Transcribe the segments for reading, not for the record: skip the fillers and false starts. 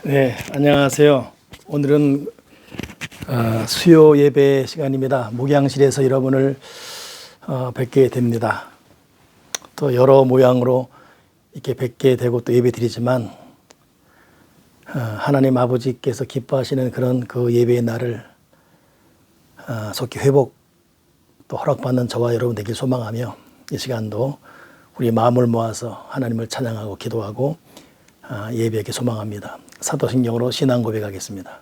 네, 안녕하세요. 오늘은 수요 예배 시간입니다. 목양실에서 여러분을 뵙게 됩니다. 또 여러 모양으로 이렇게 뵙게 되고 또 예배 드리지만 하나님 아버지께서 기뻐하시는 그런 그 예배의 날을 속히 회복 또 허락받는 저와 여러분 되길 소망하며 이 시간도 우리 마음을 모아서 하나님을 찬양하고 기도하고 예배하기 소망합니다. 사도신경으로 신앙 고백하겠습니다.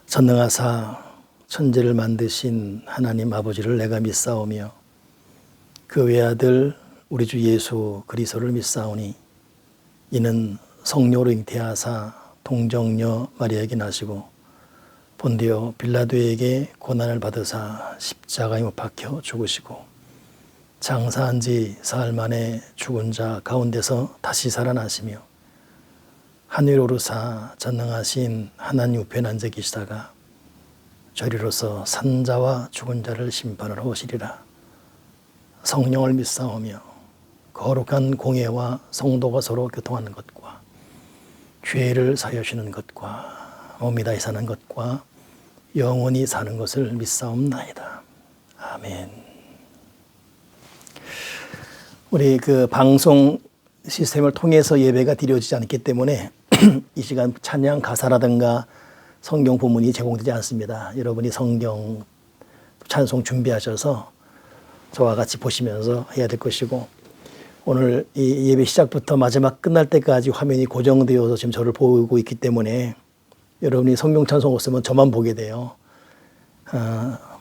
전능하사 천지를 만드신 하나님 아버지를 내가 믿사오며 그 외아들 우리 주 예수 그리스도를 믿사오니 이는 성령으로 잉태하사 동정녀 마리아에게 나시고 본디오 빌라도에게 고난을 받으사 십자가에 못 박혀 죽으시고 장사한 지 사흘 만에 죽은 자 가운데서 다시 살아나시며 하늘 오르사 전능하신 하나님 우편에 앉아 계시다가 저리로서 산자와 죽은 자를 심판하러 오시리라. 성령을 믿사오며 거룩한 공예와 성도가 서로 교통하는 것과 죄를 사여주는 것과 몸이 다시 사는 것과 영원히 사는 것을 믿사옵나이다. 아멘. 우리 그 방송 시스템을 통해서 예배가 드려지지 않기 때문에 이 시간 찬양 가사라든가 성경 본문이 제공되지 않습니다. 여러분이 성경 찬송 준비하셔서 저와 같이 보시면서 해야 될 것이고, 오늘 이 예배 시작부터 마지막 끝날 때까지 화면이 고정되어서 지금 저를 보고 있기 때문에 여러분이 성경 찬송 없으면 저만 보게 돼요.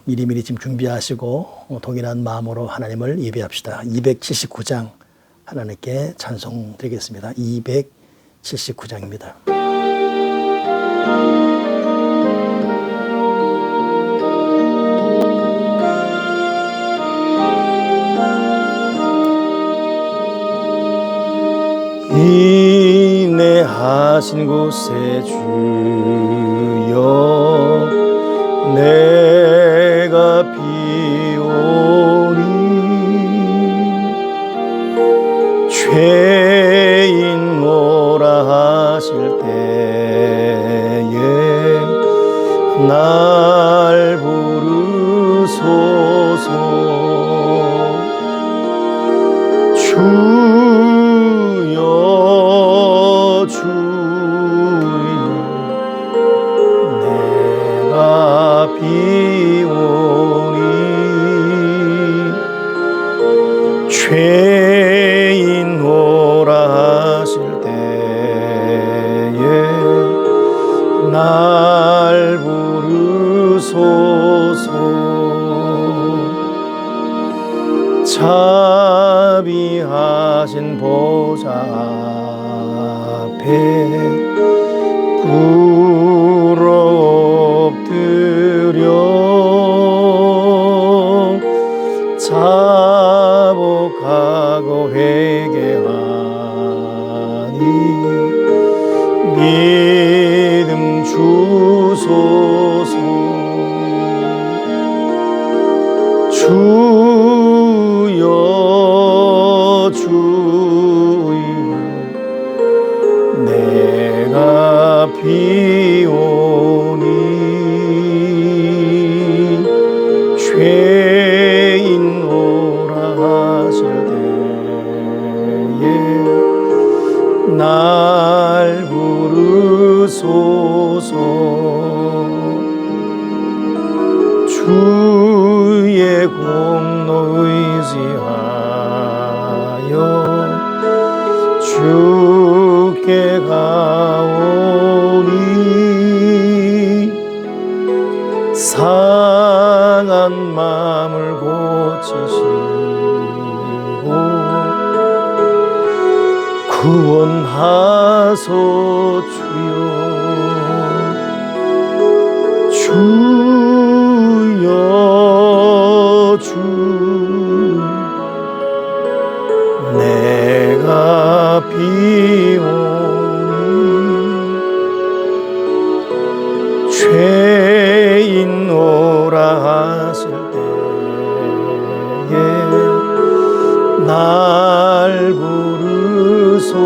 미리미리 지금 준비하시고 동일한 마음으로 하나님을 예배합시다. 279장 하나님께 찬송 드리겠습니다. 279장입니다. 인내하신 곳에 주여 내가 비오니 죄인 오라 하실 때에 날 부르소서. 주여 주여 내가 비오니 죄인 오라 하실 때에 날 부르소서. 자비하신 보좌 앞에 꿇어 엎드려 자복하고 회개하니 믿음 주소서. 주여 주여 내가 비오니 죄인 오라 하실 때에 날 부르소서. 주의 공로 의지하여 주께 가오니 상한 마음을 고치시고 구원하소 주여. 주여 주여 내가 비오니 죄인 오라 하실 때에 날 부르소서.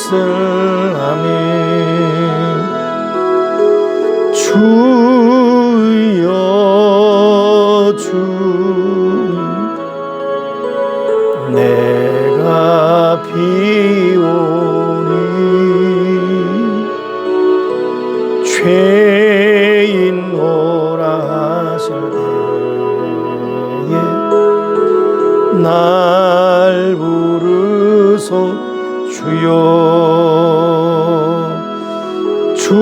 것을 아멘. 주여 주님, 내가 비오니 죄인 오라 하실 때에 날 부르소 주여 주여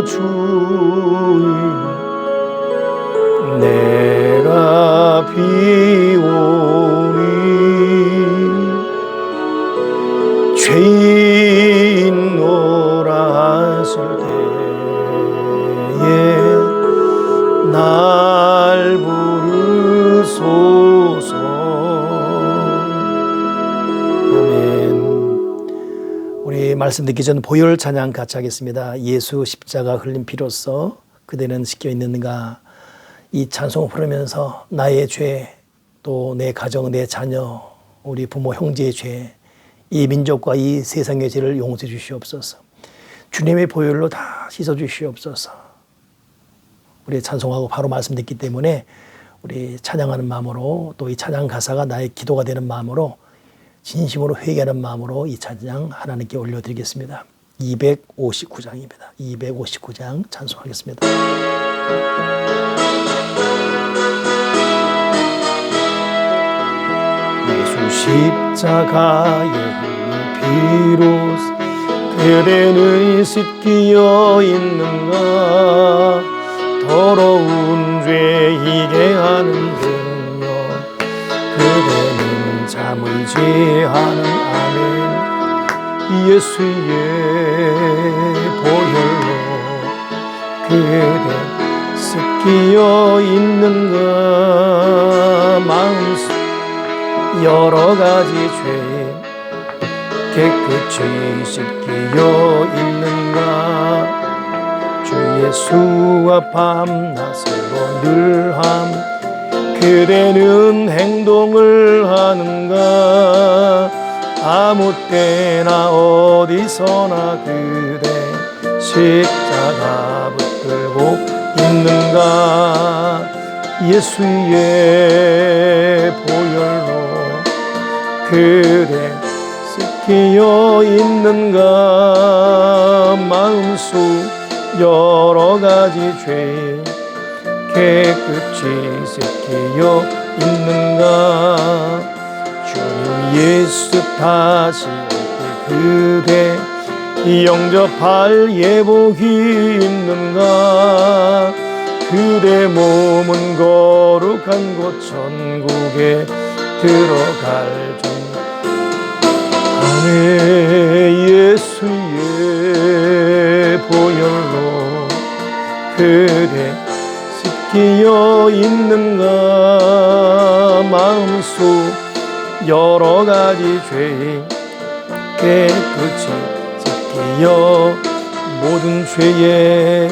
주여 내가 비오니 죄인 오라 하실 때에 날 부르소서. 우리 말씀 듣기 전 보혈 찬양 같이 하겠습니다. 예수 십자가 흘린 피로써 그대는 씻겨 있는가. 이 찬송을 부르면서 나의 죄, 또 내 가정, 내 자녀, 우리 부모 형제의 죄, 이 민족과 이 세상의 죄를 용서해 주시옵소서. 주님의 보혈로 다 씻어 주시옵소서. 우리 찬송하고 바로 말씀 듣기 때문에 우리 찬양하는 마음으로, 또 이 찬양 가사가 나의 기도가 되는 마음으로, 진심으로 회개하는 마음으로 이 찬양 하나님께 올려드리겠습니다. 259장입니다. 259장 찬송하겠습니다. 예수 십자가의 흘린 피로 그대는 씻기어 있는가. 더러운 죄 이게 하는 등요 그대는 잠을 제하는 아멘. 예수의 보혈로 그대 씻기어 있는가. 마음속 여러 가지 죄 깨끗이 씻기어 있는가. 주 예수와 밤낮으로 늘함 그대는 행동을 하는가. 아무 때나 어디서나 그대 십자가 붙들고 있는가. 예수의 보혈로 그대 씻기어 있는가. 마음속 여러 가지 죄 깨끗이 씻기어 있는가. 주님 예수 다시 올 때 그대 영접할 예복이 있는가. 그대 몸은 거룩한 곳 천국에 들어갈 중 안에 예수의 보혈로 그대 씻기어 있는가. 마음속 여러 가지 죄 깨끗이 씻기어 모든 죄에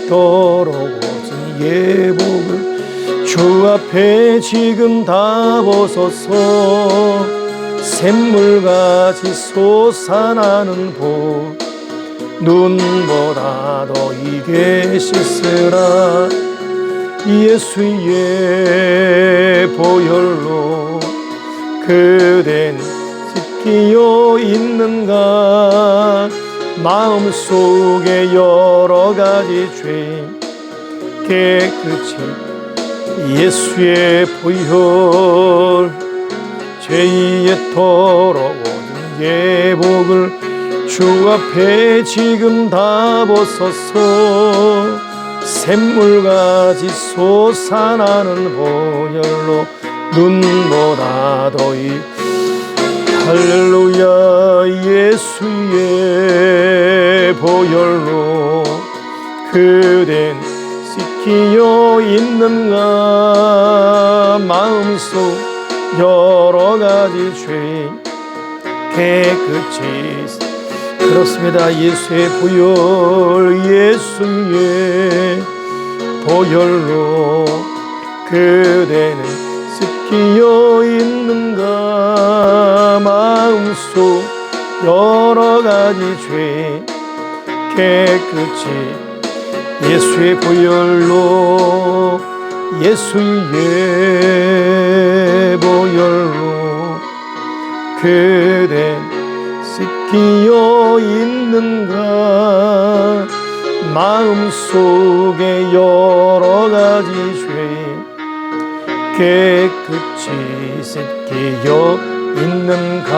더러워진 예복을 주 앞에 지금 다 벗어서 샘물같이 솟아나는 보 눈보다 더 이게 씻으라. 예수의 보혈로 그댄 씻기어 있는가. 마음속에 여러 가지 죄 깨끗이 예수의 보혈 죄에 더러워진 예복을 주 앞에 지금 다 벗어서 샘물같이 솟아나는 보혈로 눈보다 더이 할렐루야. 예수의 보혈로 그댄 씻기어 있는가. 마음속 여러 가지 죄 깨끗이 그렇습니다. 예수의 보혈 예수의 보혈로 그대는 씻기어 있는가. 수 여러 가지 죄 깨끗이 예수의 보혈로 예수의 보혈로 그대 씻기어 있는가 마음속에 여러 가지 죄 깨끗이 씻기어 있는가.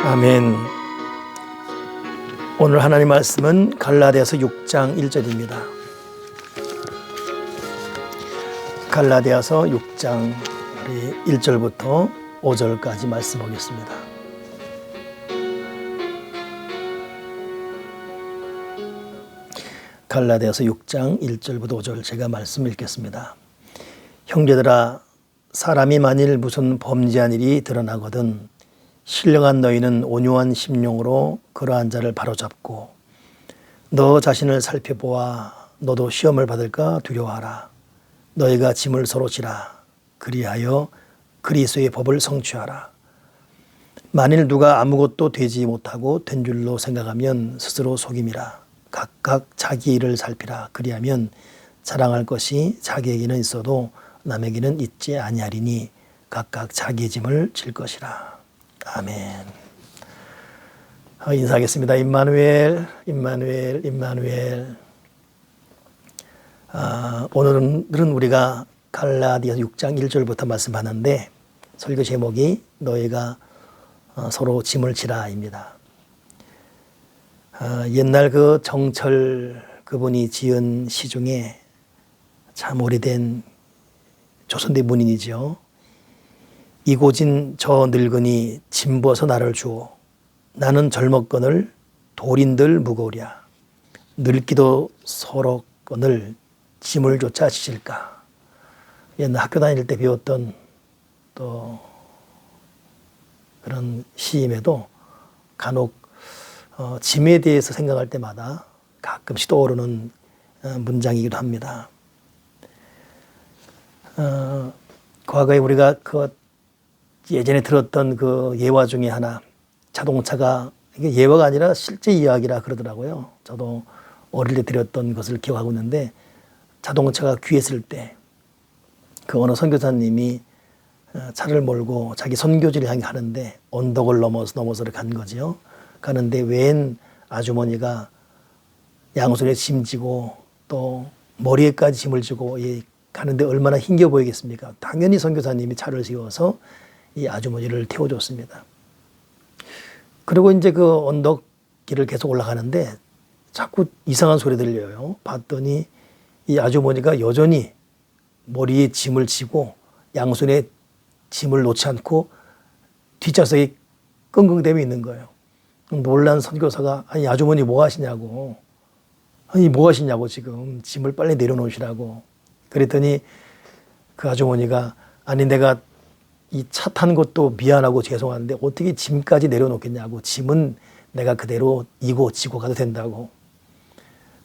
아멘. 오늘 하나님 말씀은 갈라디아서 6장 1절입니다. 갈라디아서 6장 1절부터 5절까지 말씀 보겠습니다. 갈라디아서 6장 1절부터 5절 제가 말씀 읽겠습니다. 형제들아 사람이 만일 무슨 범죄한 일이 드러나거든 신령한 너희는 온유한 심령으로 그러한 자를 바로잡고 너 자신을 살펴보아 너도 시험을 받을까 두려워하라. 너희가 짐을 서로 지라. 그리하여 그리스도의 법을 성취하라. 만일 누가 아무것도 되지 못하고 된 줄로 생각하면 스스로 속임이라. 각각 자기 일을 살피라. 그리하면 자랑할 것이 자기에게는 있어도 남에게는 있지 아니하리니 각각 자기의 짐을 질 것이라. 아멘. 인사하겠습니다. 임마누엘, 임마누엘, 임마누엘. 오늘은 우리가 갈라디아서 6장 1절부터 말씀하는데 설교 제목이 너희가 서로 짐을 지라입니다. 옛날 그 정철 그분이 지은 시 중에 참 오래된 조선대 문인이죠. 이고진 저 늙은이 짐 벗어 나를 주오. 나는 젊었거늘 돌인들 무거우랴. 늙기도 서럽거늘 짐을 조차 지실까. 옛날 학교 다닐 때 배웠던 또 그런 시임에도 간혹 짐에 대해서 생각할 때마다 가끔씩 떠오르는 문장이기도 합니다. 과거에 우리가 예전에 들었던 그 예화 중에 하나, 자동차가, 이게 예화가 아니라 실제 이야기라 그러더라고요. 저도 어릴 때 들었던 것을 기억하고 있는데, 자동차가 귀했을 때, 그 어느 선교사님이 차를 몰고 자기 선교지를 향해 가는데, 언덕을 넘어서를 간 거지요. 가는데, 웬 아주머니가 양손에 짐 지고, 또 머리에까지 짐을 지고, 가는데 얼마나 힘겨 보이겠습니까? 당연히 선교사님이 차를 세워서 이 아주머니를 태워줬습니다. 그리고 이제 그 언덕길을 계속 올라가는데 자꾸 이상한 소리 들려요. 봤더니 이 아주머니가 여전히 머리에 짐을 지고 양손에 짐을 놓지 않고 뒷좌석에 끙끙대며 있는 거예요. 놀란 선교사가 아니 아주머니 뭐 하시냐고. 아니 뭐 하시냐고 지금 짐을 빨리 내려놓으시라고. 그랬더니 그 아주머니가 아니 내가 이 차 탄 것도 미안하고 죄송한데 어떻게 짐까지 내려놓겠냐고. 짐은 내가 그대로 이고 지고 가도 된다고.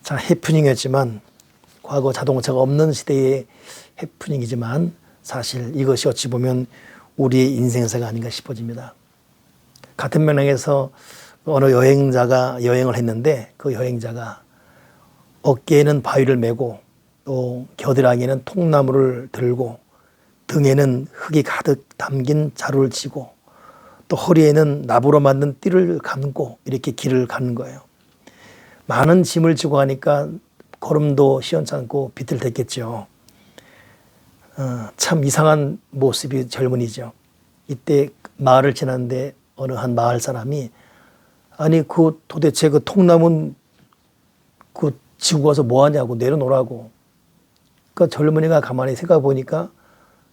자, 해프닝이었지만 과거 자동차가 없는 시대의 해프닝이지만 사실 이것이 어찌 보면 우리의 인생사가 아닌가 싶어집니다. 같은 명령에서 어느 여행자가 여행을 했는데 그 여행자가 어깨에는 바위를 메고 또 겨드랑이에는 통나무를 들고 등에는 흙이 가득 담긴 자루를 쥐고 또 허리에는 나무로 만든 띠를 감고 이렇게 길을 가는 거예요. 많은 짐을 지고 가니까 걸음도 시원찮고 비틀댔겠죠. 참 이상한 모습이 젊은이죠. 이때 마을을 지났는데 어느 한 마을 사람이 아니 그 도대체 그 통나무 그 지고 가서 뭐 하냐고 내려놓으라고. 그 젊은이가 가만히 생각해 보니까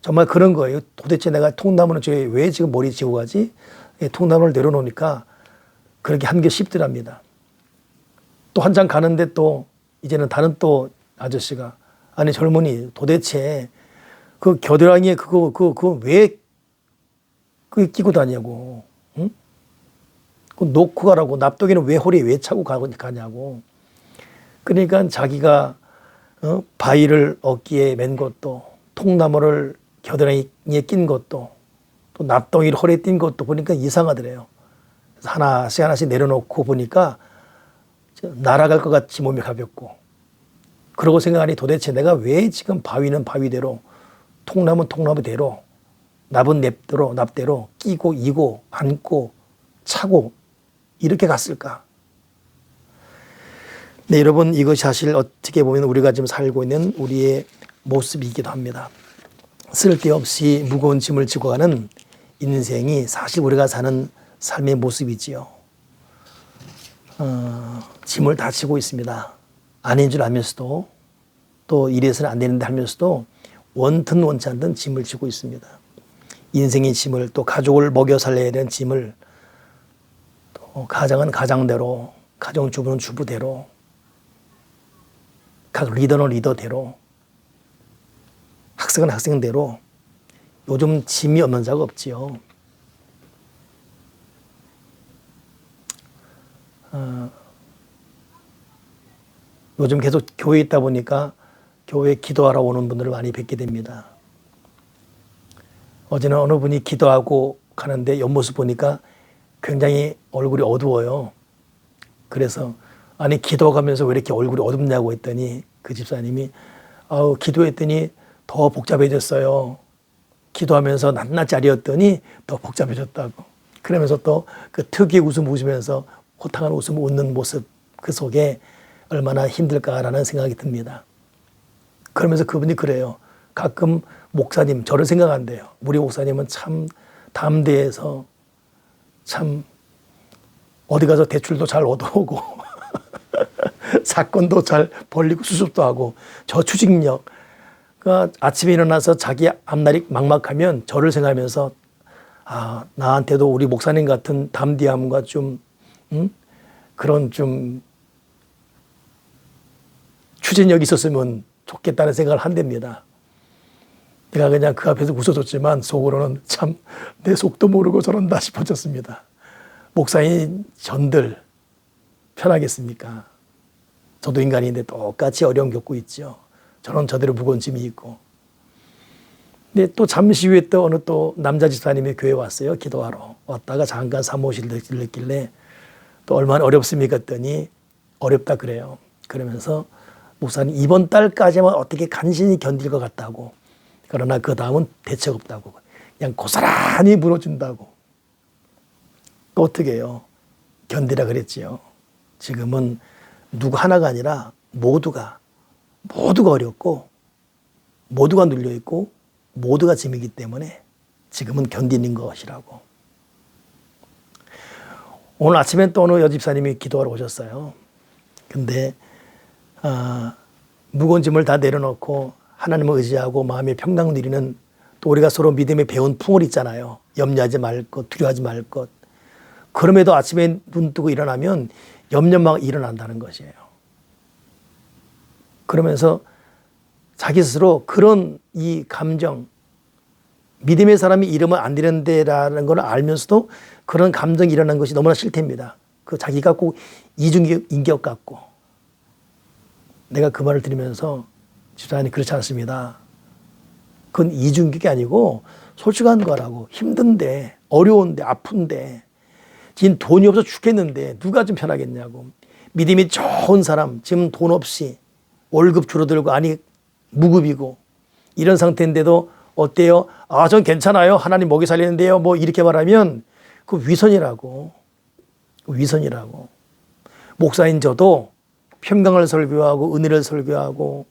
정말 그런 거예요. 도대체 내가 통나무는 왜 지금 머리 지고 가지? 통나무를 내려놓으니까 그렇게 한 게 쉽더랍니다. 또 한참 가는데 또 이제는 다른 또 아저씨가 아니 젊은이 도대체 그 겨드랑이에 그거 왜 끼고 다니냐고. 응? 그거 놓고 가라고. 납독이는 왜 허리에 왜 차고 가냐고. 그러니까 자기가 바위를 어깨에 맨 것도 통나무를 겨드랑이에 낀 것도 또 납덩이를 허리에 띈 것도 보니까 이상하더래요. 그래서 하나씩 하나씩 내려놓고 보니까 날아갈 것 같이 몸이 가볍고, 그러고 생각하니 도대체 내가 왜 지금 바위는 바위대로, 통나무는 통나무대로, 납은 납대로 끼고 이고 앉고 차고 이렇게 갔을까? 네, 여러분, 이것이 사실 어떻게 보면 우리가 지금 살고 있는 우리의 모습이기도 합니다. 쓸데없이 무거운 짐을 지고 가는 인생이 사실 우리가 사는 삶의 모습이지요. 짐을 다 지고 있습니다. 아닌 줄 알면서도, 또 이래서는 안 되는데 하면서도 원튼 원치 않든 짐을 지고 있습니다. 인생의 짐을, 또 가족을 먹여 살려야 되는 짐을, 또 가장은 가장대로, 가정주부는 주부대로, 각 리더는 리더대로, 학생은 학생대로, 요즘 짐이 없는 자가 없지요. 요즘 계속 교회에 있다 보니까 교회에 기도하러 오는 분들을 많이 뵙게 됩니다. 어제는 어느 분이 기도하고 가는데 옆모습 보니까 굉장히 얼굴이 어두워요. 그래서 아니 기도하면서 왜 이렇게 얼굴이 어둡냐고 했더니 그 집사님이 기도했더니 더 복잡해졌어요. 기도하면서 낱낱짜리였더니 더 복잡해졌다고. 그러면서 또 그 특유의 웃음 웃으면서 호탕한 웃음 웃는 모습, 그 속에 얼마나 힘들까라는 생각이 듭니다. 그러면서 그분이 그래요. 가끔 목사님 저를 생각한대요. 우리 목사님은 참 담대해서 참 어디 가서 대출도 잘 얻어오고 사건도 잘 벌리고 수습도 하고, 저 추직력. 그러니까 아침에 일어나서 자기 앞날이 막막하면 저를 생각하면서 나한테도 우리 목사님 같은 담대함과 좀 그런 좀 추진력이 있었으면 좋겠다는 생각을 한답니다. 내가 그냥 그 앞에서 웃어줬지만 속으로는 참 내 속도 모르고 저런다 싶어졌습니다. 목사님 전들 편하겠습니까? 저도 인간인데 똑같이 어려움 겪고 있죠. 저는 저대로 무거운 짐이 있고. 근데 또 잠시 후에 또 어느 또 남자 집사님이 교회 왔어요. 기도하러 왔다가 잠깐 사무실을 들렀길래 또 얼마나 어렵습니까 했더니 어렵다 그래요. 그러면서 목사님 이번 달까지만 어떻게 간신히 견딜 것 같다고, 그러나 그 다음은 대책 없다고, 그냥 고스란히 무너진다고. 또 어떻게 해요? 견디라 그랬지요. 지금은 누구 하나가 아니라 모두가 어렵고 모두가 눌려있고 모두가 짐이기 때문에 지금은 견디는 것이라고. 오늘 아침엔 또 어느 여집사님이 기도하러 오셨어요. 근데 무거운 짐을 다 내려놓고 하나님을 의지하고 마음의 평강 누리는, 또 우리가 서로 믿음의 배운 풍을 있잖아요. 염려하지 말 것, 두려워하지 말 것. 그럼에도 아침에 눈 뜨고 일어나면 염려만 일어난다는 것이에요. 그러면서 자기 스스로 그런 이 감정, 믿음의 사람이 이러면 안 되는데라는 걸 알면서도 그런 감정이 일어나는 것이 너무나 싫답니다. 그 자기가 꼭 이중인격 같고. 내가 그 말을 들으면서 집사님 그렇지 않습니다. 그건 이중인격이 아니고 솔직한 거라고. 힘든데, 어려운데, 아픈데, 지금 돈이 없어 죽겠는데 누가 좀 편하겠냐고. 믿음이 좋은 사람, 지금 돈 없이 월급 줄어들고 아니 무급이고 이런 상태인데도 어때요? 전 괜찮아요. 하나님 먹이 살리는데요. 뭐 이렇게 말하면 그 위선이라고. 위선이라고. 목사인 저도 평강을 설교하고 은혜를 설교하고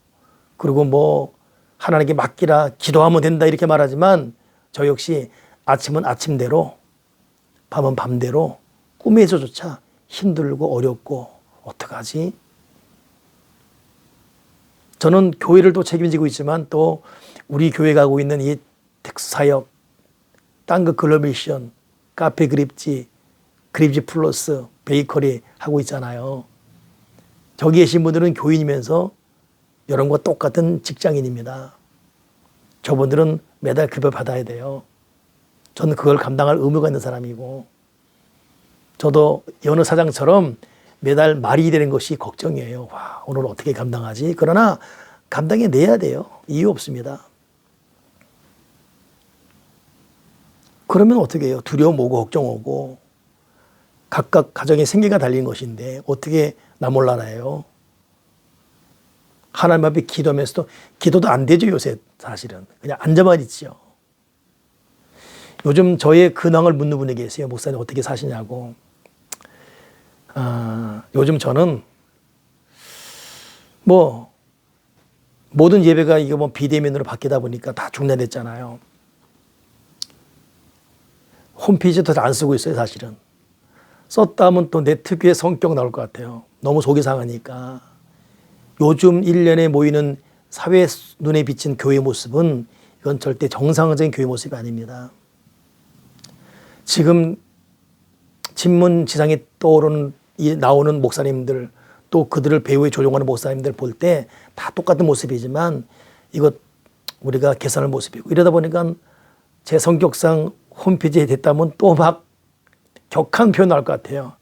그리고 뭐 하나님께 맡기라 기도하면 된다 이렇게 말하지만 저 역시 아침은 아침대로 밤은 밤대로 꿈에서조차 힘들고 어렵고 어떡하지? 저는 교회를 또 책임지고 있지만 또 우리 교회 가고 있는 이 특사역, 땅끝 글로미션, 카페 그립지, 그립지 플러스, 베이커리 하고 있잖아요. 저기 계신 분들은 교인이면서 여러분과 똑같은 직장인입니다. 저분들은 매달 급여 받아야 돼요. 저는 그걸 감당할 의무가 있는 사람이고 저도 여느 사장처럼 매달 말이 되는 것이 걱정이에요. 와, 오늘 어떻게 감당하지? 그러나 감당해내야 돼요. 이유 없습니다. 그러면 어떻게 해요? 두려움 오고 걱정 오고 각각 가정의 생계가 달린 것인데 어떻게 나 몰라라요? 하나님 앞에 기도하면서도 기도도 안 되죠, 요새 사실은. 그냥 앉아만 있죠. 요즘 저의 근황을 묻는 분이 계세요. 목사님 어떻게 사시냐고. 요즘 저는 모든 예배가 이거 비대면으로 바뀌다 보니까 다 중단됐잖아요. 홈페이지도 안 쓰고 있어요, 사실은. 썼다 하면 또 내 특유의 성격 나올 것 같아요. 너무 속이 상하니까. 요즘 1년에 모이는 사회 눈에 비친 교회 모습은 이건 절대 정상적인 교회 모습이 아닙니다. 지금 진문지상에 나오는 목사님들 또 그들을 배우에 조종하는 목사님들 볼 때 다 똑같은 모습이지만 이것 우리가 개선할 모습이고 이러다 보니까 제 성격상 홈페이지에 됐다면 또 막 격한 표현 나올 것 같아요.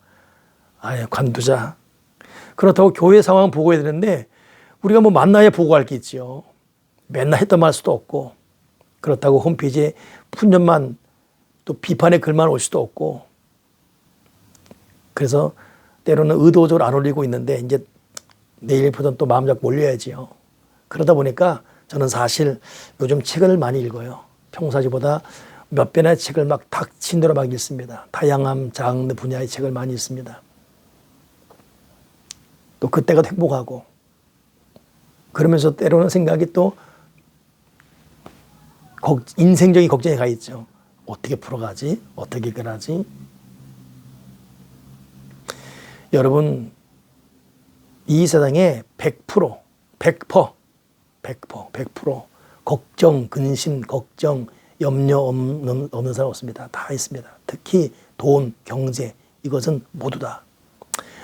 아예 관두자. 그렇다고 교회 상황 보고해야 되는데 우리가 만나야 보고할 게 있지요. 맨날 했던 말 수도 없고 그렇다고 홈페이지에 푼년만 또 비판의 글만 올 수도 없고 그래서 때로는 의도적으로 안 올리고 있는데 이제 내일 보던 또 마음 잡고 올려야지요. 그러다 보니까 저는 사실 요즘 책을 많이 읽어요. 평상시보다 몇 배나 책을 막 닥친 대로 막 읽습니다. 다양한 장르 분야의 책을 많이 읽습니다. 또 그때가 행복하고 그러면서 때로는 생각이 또 인생적인 걱정이 가 있죠. 어떻게 풀어가지? 어떻게 그러지? 여러분 이 세상에 100% 걱정, 근심, 걱정, 염려 없는 사람 없습니다. 다 있습니다. 특히 돈, 경제 이것은 모두 다.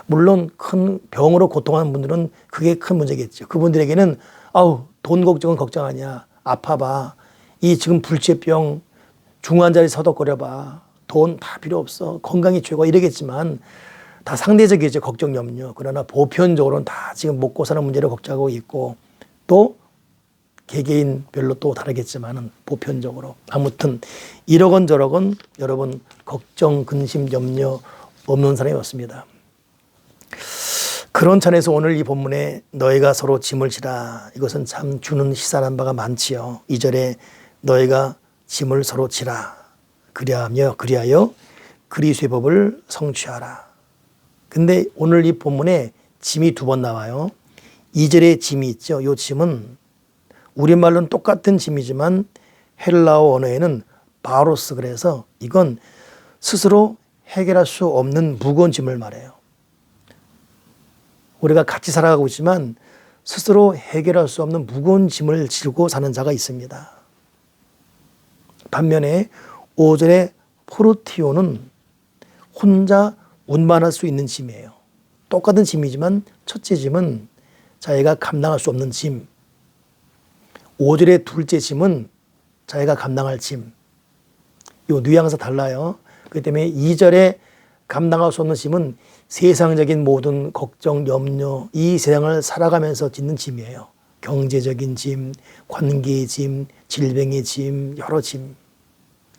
물론 큰 병으로 고통하는 분들은 그게 큰 문제겠죠. 그분들에게는 돈 걱정은 걱정 아니야. 아파봐. 이 지금 불치병 중환자리 서덕거려봐. 돈 다 필요 없어. 건강이 최고야 이러겠지만 다 상대적이죠. 걱정, 염려. 그러나 보편적으로는 다 지금 먹고 사는 문제를 걱정하고 있고 또 개개인별로 또 다르겠지만은 보편적으로 아무튼 이러건 저러건 여러분 걱정, 근심, 염려 없는 사람이 없습니다. 그런 차원에서 오늘 이 본문에 너희가 서로 짐을 지라 이것은 참 주는 시사한 바가 많지요. 2절에 너희가 짐을 서로 지라 그리하여 그리스도의 법을 성취하라. 근데 오늘 이 본문에 짐이 2번 나와요. 2절에 짐이 있죠. 이 짐은 우리말로는 똑같은 짐이지만 헬라어 언어에는 바로스 그래서 이건 스스로 해결할 수 없는 무거운 짐을 말해요. 우리가 같이 살아가고 있지만 스스로 해결할 수 없는 무거운 짐을 지고 사는 자가 있습니다. 반면에 5절의 포르티오는 혼자 운반할 수 있는 짐이에요. 똑같은 짐이지만 첫째 짐은 자기가 감당할 수 없는 짐. 5절의 둘째 짐은 자기가 감당할 짐. 이 뉘앙스가 달라요. 그렇기 때문에 2절에 감당할 수 없는 짐은 세상적인 모든 걱정, 염려, 이 세상을 살아가면서 짓는 짐이에요. 경제적인 짐, 관계의 짐, 질병의 짐, 여러 짐.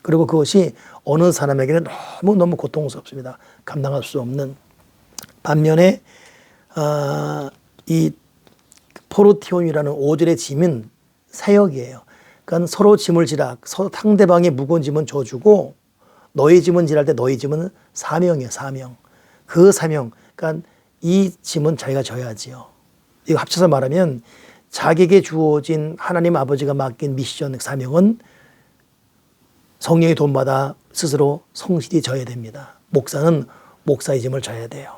그리고 그것이 어느 사람에게는 너무너무 고통스럽습니다. 감당할 수 없는. 반면에 이 포르티온이라는 5절의 짐은 사역이에요. 그러니까 서로 짐을 지라. 상대방의 무거운 짐은 져주고 너의 짐은 지랄 때 너의 짐은 사명이에요. 사명. 그 사명. 그러니까 이 짐은 자기가 져야지요. 이거 합쳐서 말하면 자기에게 주어진 하나님 아버지가 맡긴 미션 사명은 성령의 도움받아 스스로 성실히 져야 됩니다. 목사는 목사의 짐을 져야 돼요.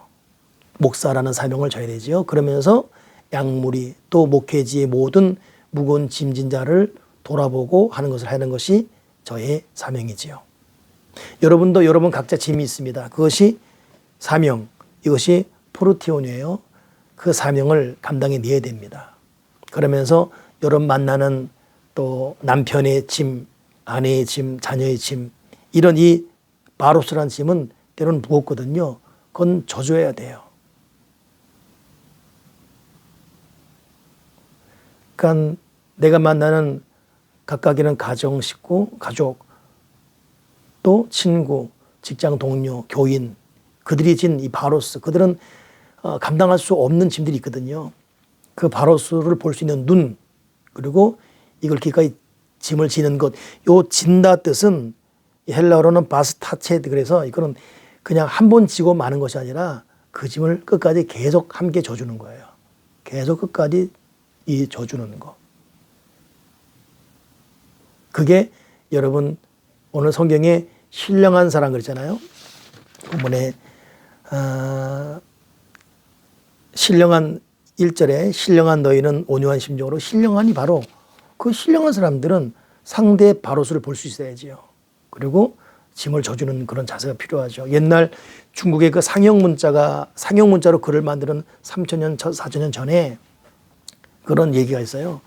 목사라는 사명을 져야 되죠. 그러면서 양무리 또 목회지의 모든 무거운 짐진 자를 돌아보고 하는 것이 저의 사명이지요. 여러분도 여러분 각자 짐이 있습니다. 그것이 사명, 이것이 포르티온이에요. 그 사명을 감당해내야 됩니다. 그러면서 여러분 만나는 또 남편의 짐, 아내의 짐, 자녀의 짐 이런 이 바로스라는 짐은 때로는 무겁거든요. 그건 져줘야 돼요. 그러니까 내가 만나는 각각이는 가정, 식구, 가족 또 친구, 직장 동료, 교인, 그들이 진 이 바로스, 그들은 감당할 수 없는 짐들이 있거든요. 그 바로스를 볼 수 있는 눈, 그리고 이걸 기꺼이 짐을 지는 것. 요 진다 뜻은 헬라어로는 바스타체드, 그래서 이거는 그냥 한 번 지고 마는 것이 아니라 그 짐을 끝까지 계속 함께 져주는 거예요. 계속 끝까지 이 져주는 거. 그게 여러분 오늘 성경에 신령한 사람 그랬잖아요. 본문에 신령한 1절에 신령한 너희는 온유한 심정으로, 신령한이 바로 그 신령한 사람들은 상대 바로스를 볼 수 있어야지요. 그리고 짐을 져주는 그런 자세가 필요하죠. 옛날 중국의 그 상형 문자로 글을 만드는 3,000년, 4,000년 전에 그런 얘기가 있어요.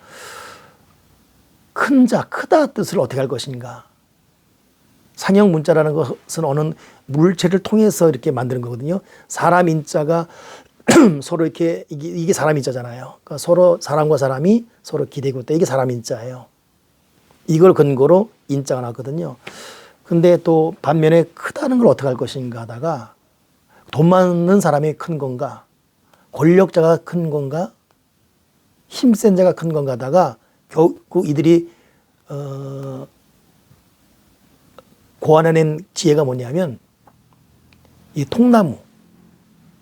큰 자, 크다 뜻을 어떻게 할 것인가. 상형 문자라는 것은 어느 물체를 통해서 이렇게 만드는 거거든요. 사람 인자가 서로 이렇게, 이게 사람 인자잖아요. 그러니까 서로 사람과 사람이 서로 기대고 있다. 이게 사람 인자예요. 이걸 근거로 인자가 나왔거든요. 근데 또 반면에 크다는 걸 어떻게 할 것인가 하다가 돈 많은 사람이 큰 건가, 권력자가 큰 건가, 힘센 자가 큰 건가 하다가 결국 이들이 고안해낸 지혜가 뭐냐면 이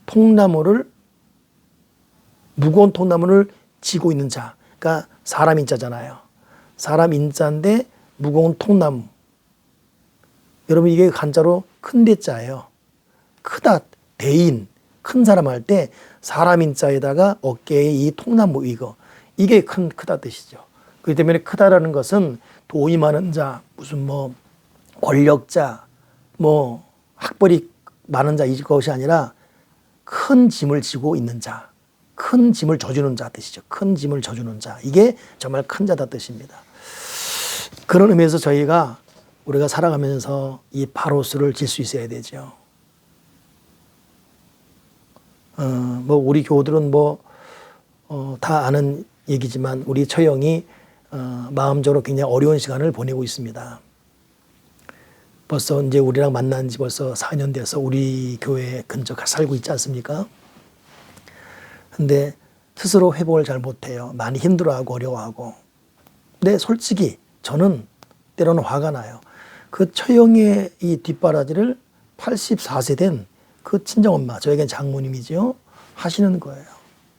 통나무를 무거운 통나무를 지고 있는 자, 그러니까 사람 인자잖아요. 사람 인자인데 무거운 통나무. 여러분 이게 한자로 큰 대자예요. 크다, 대인, 큰 사람 할 때 사람 인자에다가 어깨에 이 통나무 이게 크다 뜻이죠. 그렇기 때문에 크다라는 것은 돈이 많은 자, 무슨 뭐 권력자, 뭐 학벌이 많은 자 이것이 아니라 큰 짐을 지고 있는 자, 큰 짐을 져주는 자 뜻이죠. 큰 짐을 져주는 자. 이게 정말 큰 자다 뜻입니다. 그런 의미에서 우리가 살아가면서 이 바로스를 질 수 있어야 되죠. 뭐 우리 교우들은 다 아는 얘기지만 우리 처형이 마음적으로 굉장히 어려운 시간을 보내고 있습니다. 벌써 이제 우리랑 만난 지 벌써 4년 돼서 우리 교회 근처 살고 있지 않습니까? 근데 스스로 회복을 잘 못해요. 많이 힘들어하고 어려워하고. 근데 솔직히 저는 때로는 화가 나요. 그 처형의 이 뒷바라지를 84세 된 그 친정엄마, 저에겐 장모님이죠, 하시는 거예요.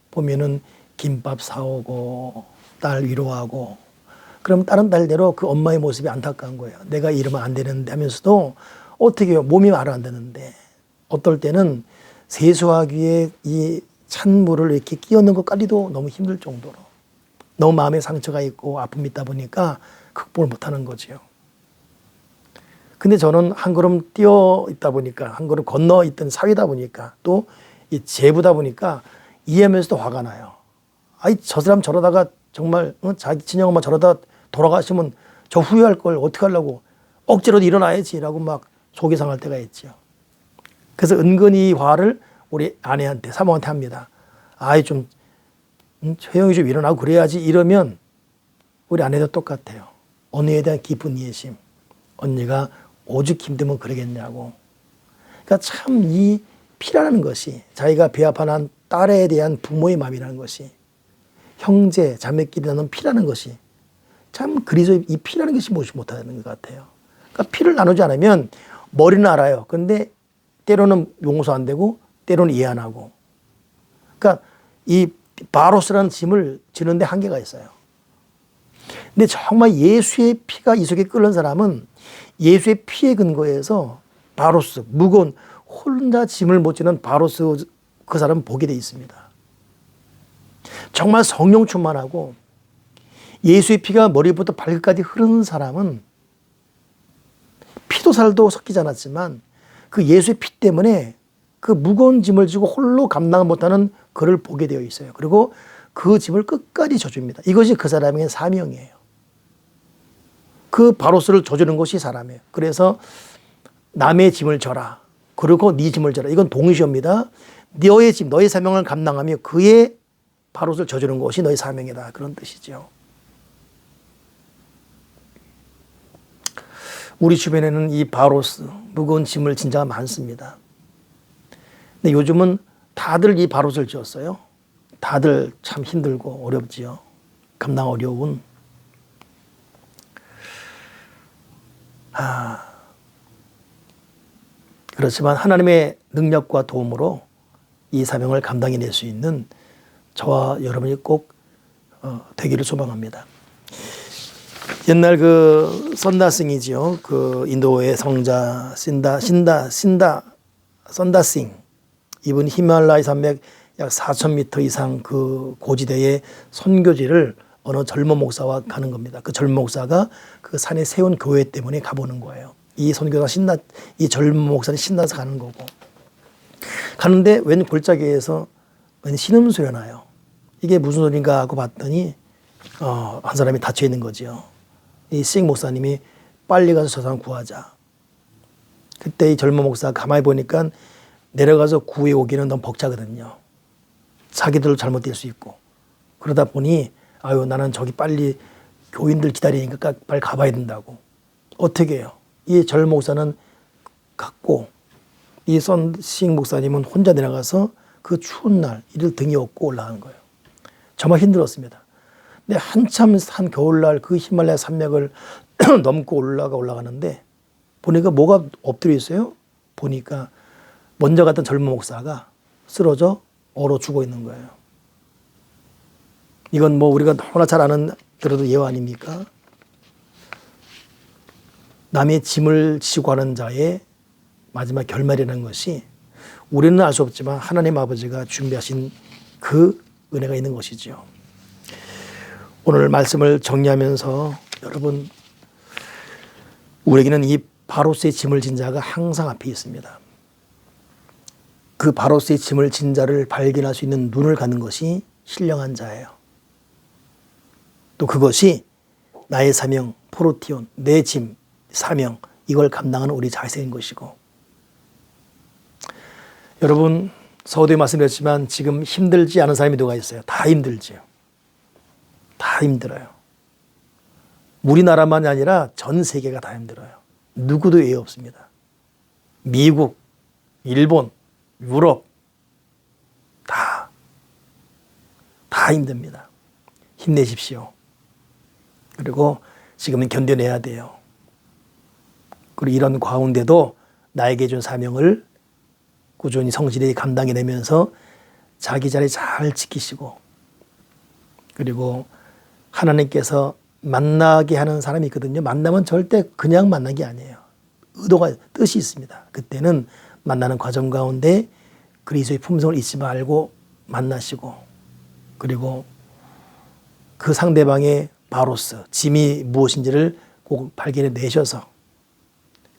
보면은 김밥 사오고 딸 위로하고, 그럼 다른 딸대로 그 엄마의 모습이 안타까운 거예요. 내가 이러면 안 되는데 하면서도 어떻게 해요? 몸이 말을 안 되는데. 어떨 때는 세수하기 위해 이 찬물을 이렇게 끼얹는 것까지도 너무 힘들 정도로 너무 마음에 상처가 있고 아픔이 있다 보니까 극복을 못하는 거죠. 근데 저는 한 걸음 뛰어 있다 보니까, 한 걸음 건너 있던 사위다 보니까, 또 이 제부다 보니까 이해하면서도 화가 나요. 아이, 저 사람 저러다가 정말 자기 친형엄마 저러다 돌아가시면 저 후회할 걸 어떻게 하려고, 억지로도 일어나야지라고 막 속이 상할 때가 있죠. 그래서 은근히 화를 우리 아내한테, 사모한테 합니다. 아이, 좀 효영이 좀 일어나고 그래야지. 이러면 우리 아내도 똑같아요. 언니에 대한 깊은 이해심. 언니가 오죽 힘들면 그러겠냐고. 그러니까 참 이 피라는 것이, 자기가 배합한 딸에 대한 부모의 마음이라는 것이, 형제, 자매끼리 나눈 피라는 것이, 참 그리스도의 이 피라는 것이 무엇이 못하는 것 같아요. 그러니까 피를 나누지 않으면 머리는 알아요. 근데 때로는 용서 안 되고 때로는 이해 안 하고. 그러니까 이 바로스라는 짐을 지는데 한계가 있어요. 근데 정말 예수의 피가 이 속에 끓는 사람은 예수의 피에 근거해서 바로스, 무거운 혼자 짐을 못 지는 바로스, 그 사람은 보게 돼 있습니다. 정말 성령 충만하고 예수의 피가 머리부터 발끝까지 흐르는 사람은 피도 살도 섞이지 않았지만 그 예수의 피 때문에 그 무거운 짐을 지고 홀로 감당 못하는 그를 보게 되어 있어요. 그리고 그 짐을 끝까지 져줍니다. 이것이 그 사람의 사명이에요. 그 바로스를 져주는 것이 사람이에요. 그래서 남의 짐을 져라. 그리고 네 짐을 져라. 이건 동시어입니다. 너의 짐, 너의 사명을 감당하며 그의 바로스를 져주는 것이 너의 사명이다. 그런 뜻이죠. 우리 주변에는 이 바로스, 무거운 짐을 진 자가 많습니다. 근데 요즘은 다들 이 바로스를 지었어요. 다들 참 힘들고 어렵지요. 감당 어려운. 그렇지만 하나님의 능력과 도움으로 이 사명을 감당해낼 수 있는 저와 여러분이 꼭 되기를 소망합니다. 옛날 그 선다싱이지요. 그 인도의 성자 선다싱. 이분 히말라야 산맥 약 4,000m 이상 그 고지대의 선교지를 어느 젊은 목사와 가는 겁니다. 그 젊은 목사가 그 산에 세운 교회 때문에 가보는 거예요. 이 선교사 이 젊은 목사는 신나서 가는 거고. 가는데 웬 골짜기에서 웬 신음소리가 나요. 이게 무슨 소린가 하고 봤더니 한 사람이 닫혀 있는 거지요. 이 싱 목사님이 빨리 가서 저 사람 구하자. 그때 이 젊은 목사가 가만히 보니까 내려가서 구해 오기는 너무 벅차거든요. 자기들도 잘못될 수 있고. 그러다 보니 아유 나는 저기 빨리 교인들 기다리니까 빨리 가봐야 된다고. 어떻게 해요? 이 젊은 목사는 갔고 이 싱 목사님은 혼자 내려가서 그 추운 날 이를 등에 업고 올라가는 거예요. 정말 힘들었습니다. 근데 한참 한 겨울날 그 히말라야 산맥을 넘고 올라가는데 보니까 뭐가 엎드려 있어요? 보니까 먼저 갔던 젊은 목사가 쓰러져 얼어 죽어 있는 거예요. 이건 뭐 우리가 너무나 잘 아는 그래도 예화 아닙니까? 남의 짐을 지고 가는 자의 마지막 결말이라는 것이 우리는 알 수 없지만 하나님 아버지가 준비하신 그 은혜가 있는 것이죠. 오늘 말씀을 정리하면서 여러분 우리에게는 이 바로스의 짐을 진 자가 항상 앞에 있습니다. 그 바로스의 짐을 진 자를 발견할 수 있는 눈을 갖는 것이 신령한 자예요. 또 그것이 나의 사명, 포르티온, 내 짐, 사명 이걸 감당하는 우리 자세인 것이고 여러분 서두에 말씀드렸지만 지금 힘들지 않은 사람이 누가 있어요? 다 힘들지요. 다 힘들어요. 우리나라만이 아니라 전 세계가 다 힘들어요. 누구도 예외 없습니다. 미국, 일본, 유럽 다 힘듭니다. 힘내십시오. 그리고 지금은 견뎌내야 돼요. 그리고 이런 가운데도 나에게 준 사명을 꾸준히 성실히 감당해내면서 자기 자리 잘 지키시고 그리고 하나님께서 만나게 하는 사람이 있거든요. 만나면 절대 그냥 만난 게 아니에요. 의도가 뜻이 있습니다. 그때는 만나는 과정 가운데 그리스도의 품성을 잊지 말고 만나시고 그리고 그 상대방의 바로스, 짐이 무엇인지를 꼭 발견해 내셔서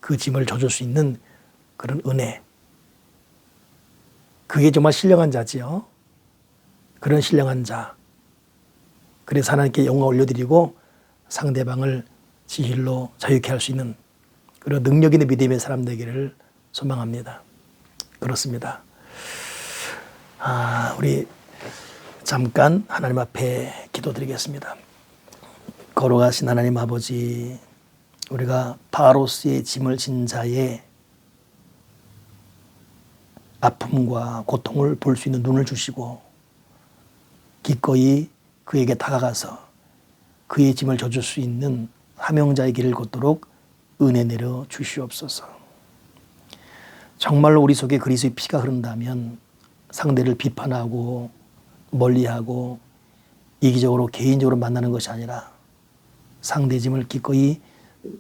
그 짐을 져줄 수 있는 그런 은혜. 그게 정말 신령한 자지요. 그런 신령한 자. 그래서 하나님께 영광 올려드리고 상대방을 진실로 자유케 할 수 있는 그런 능력 있는 믿음의 사람 되기를 소망합니다. 그렇습니다. 우리 잠깐 하나님 앞에 기도드리겠습니다. 걸어가신 하나님 아버지, 우리가 바로스의 짐을 진 자의 아픔과 고통을 볼 수 있는 눈을 주시고 기꺼이 그에게 다가가서 그의 짐을 져줄 수 있는 사명자의 길을 걷도록 은혜 내려 주시옵소서. 정말로 우리 속에 그리스도의 피가 흐른다면 상대를 비판하고 멀리하고 이기적으로 개인적으로 만나는 것이 아니라 상대 짐을 기꺼이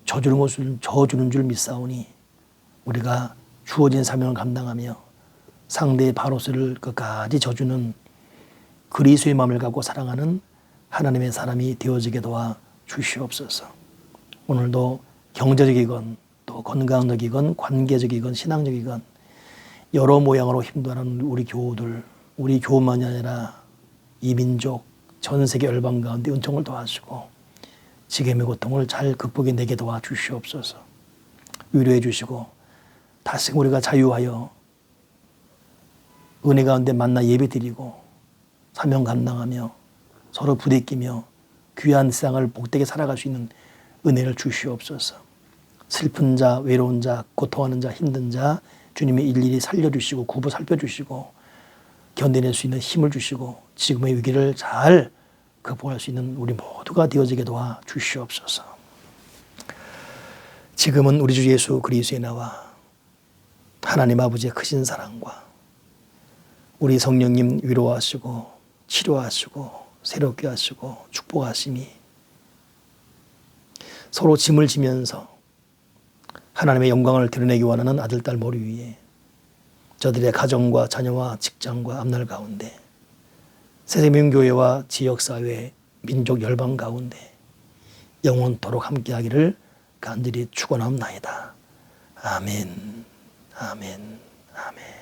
져주는 줄 믿사오니 우리가 주어진 사명을 감당하며 상대의 바로스를 끝까지 져주는 그리스도의 마음을 갖고 사랑하는 하나님의 사람이 되어지게 도와 주시옵소서. 오늘도 경제적이건 또 건강적이건 관계적이건 신앙적이건 여러 모양으로 힘들어하는 우리 교우들, 우리 교우만이 아니라 이 민족 전 세계 열방 가운데 은총을 도와주시고 지금의 고통을 잘 극복해내게 도와주시옵소서. 위로해 주시고 다시 우리가 자유하여 은혜 가운데 만나 예배드리고 사명 감당하며 서로 부대끼며 귀한 세상을 복되게 살아갈 수 있는 은혜를 주시옵소서. 슬픈 자, 외로운 자, 고통하는 자, 힘든 자 주님이 일일이 살려주시고 구부 살펴주시고 견뎌낼 수 있는 힘을 주시고 지금의 위기를 잘 극복할 수 있는 우리 모두가 되어지게 도와 주시옵소서. 지금은 우리 주 예수 그리스도의 나와 하나님 아버지의 크신 사랑과 우리 성령님 위로하시고 치료하시고 새롭게 하시고 축복하심이 서로 짐을 지면서 하나님의 영광을 드러내기 원하는 아들, 딸 머리 위에 저들의 가정과 자녀와 직장과 앞날 가운데 새생명교회와 지역사회, 민족 열방 가운데 영원토록 함께하기를 간절히 축원하옵나이다. 아멘, 아멘, 아멘.